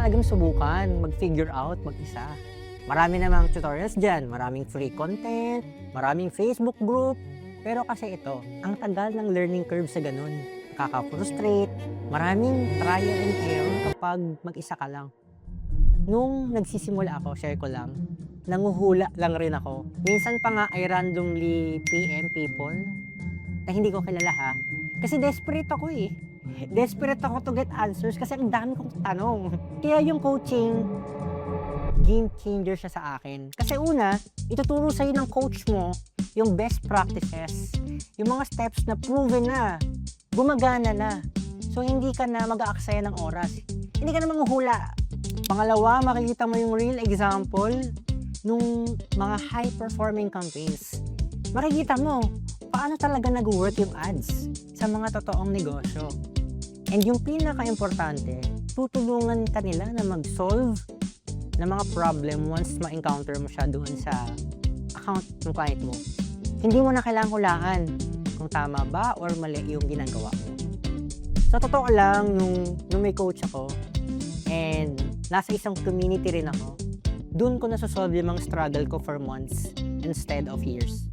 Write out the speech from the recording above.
talagang subukan, mag-figure out mag-isa. Marami namang tutorials dyan, maraming free content, maraming Facebook group. Pero kasi ito, ang tagal ng learning curve sa ganun. Nakaka-frustrate, maraming trial and error kapag mag-isa ka lang. Nung nagsisimula ako, share ko lang, nanguhula lang rin ako. Minsan pa nga ay randomly PM people na hindi ko kilala ha. Kasi desperate ako eh. Desperate ako to get answers kasi ang dami kong tanong. Kaya yung coaching, game changer siya sa akin. Kasi una, ituturo sa'yo ng coach mo yung best practices, yung mga steps na proven na, gumagana na. So hindi ka na mag-aaksaya ng oras. Hindi ka na manghuhula. Pangalawa, makikita mo yung real example nung mga high-performing campaigns. Makikita mo paano talaga nag-work yung ads sa mga totoong negosyo. And yung pinaka-importante, tutulungan ka nila na mag-solve ng mga problem once ma-encounter mo siya doon sa account ng client mo. Hindi mo na kailangang hulaan kung tama ba or mali yung ginagawa mo. Sa totoo lang, nung may coach ako and nasa isang community rin ako, doon ko nasosolve yung mga struggle ko for months instead of years.